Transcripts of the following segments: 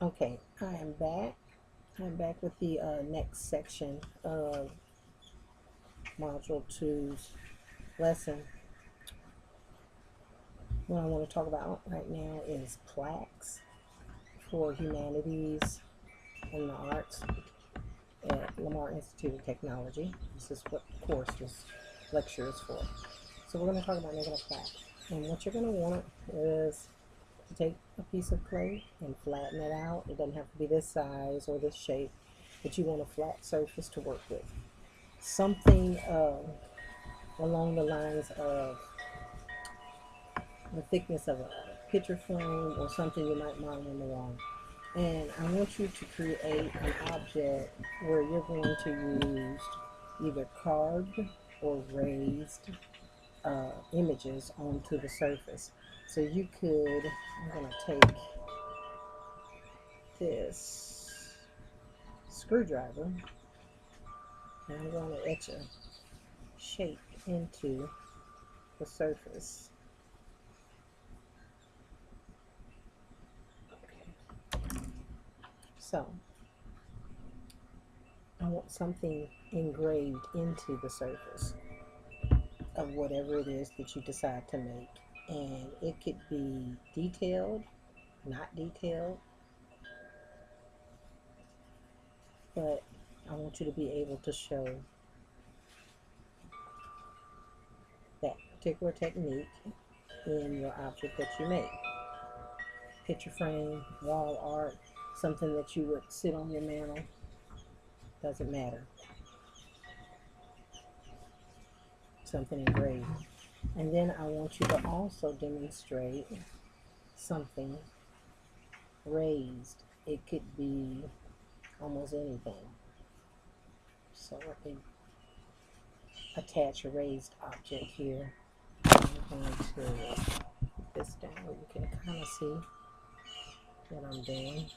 Okay, I am back. I'm back with the next section of Module Two's lesson. What I want to talk about right now is plaques for humanities and the arts at Lamar Institute of Technology. This is what course this lecture is for. So we're going to talk about making a plaque. And what you're going to want is to take a piece of clay and flatten it out. It doesn't have to be this size or this shape, but you want a flat surface to work with. Something along the lines of the thickness of a picture frame or something you might mount on the wall. And I want you to create an object where you're going to use either carved or raised images onto the surface. So you could, I'm going to take this screwdriver and I'm going to etch a shape into the surface. So I want something engraved into the surface of whatever it is that you decide to make. And it could be detailed, not detailed, but I want you to be able to show that particular technique in your object that you make. Picture frame, wall art, something that you would sit on your mantle, doesn't matter. Something engraved. And then I want you to also demonstrate something raised. It could be almost anything. So let me attach a raised object here. I'm going to put this down where you can kind of see what I'm doing.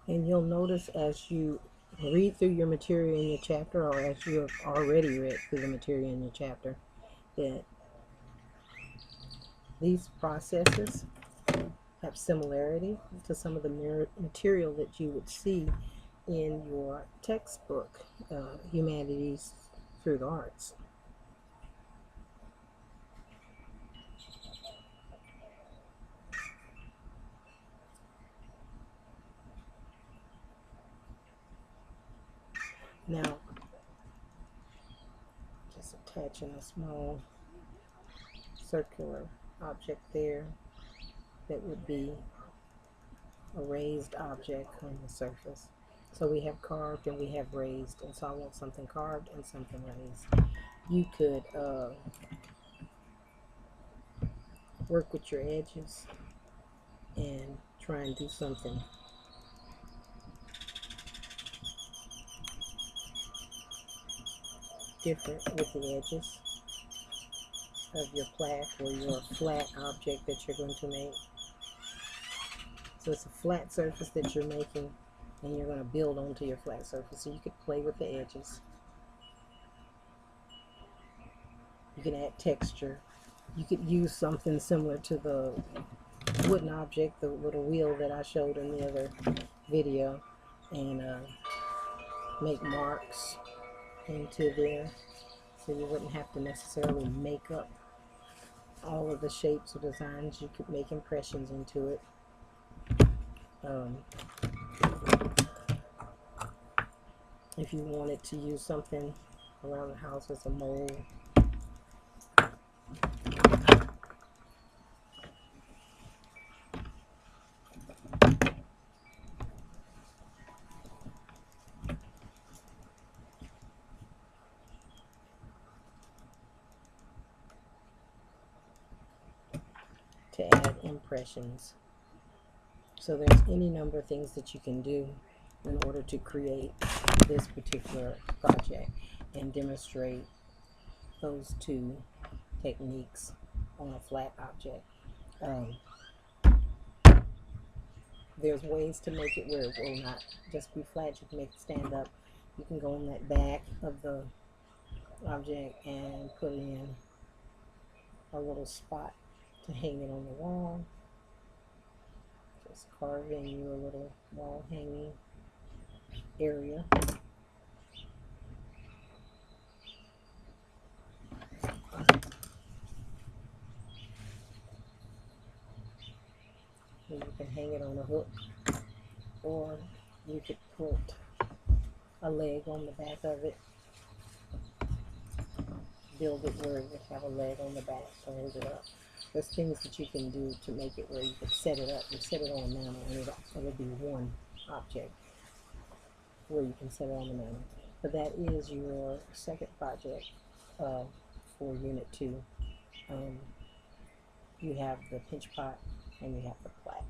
And you'll notice as you read through your material in your chapter, or as you have already read through the material in your chapter, that these processes have similarity to some of the material that you would see in your textbook, Humanities through the Arts. Now, just attaching a small circular object there that would be a raised object on the surface. So we have carved and we have raised, and so I want something carved and something raised. You could work with your edges and try and do something different with the edges of your plaque or your flat object that you're going to make. So it's a flat surface that you're making and you're going to build onto your flat surface. So you could play with the edges. You can add texture. You could use something similar to the wooden object, the little wheel that I showed in the other video, and make marks into there. So you wouldn't have to necessarily make up all of the shapes or designs. You could make impressions into it. If you wanted to use something around the house as a mold, to add impressions. So there's any number of things that you can do in order to create this particular project and demonstrate those two techniques on a flat object. There's ways to make it where it will not just be flat. You can make it stand up. You can go in that back of the object and put in a little spot to hang it on the wall. Just carving you a little wall hanging area. And you can hang it on a hook, or you could put a leg on the back of it. Build it where it would have a leg on the back to hold it up. There's things that you can do to make it where you can set it up. You set it on a mantle and it'll be one object where you can set it on the mantle. But that is your second project for Unit 2. You have the pinch pot and you have the plaque.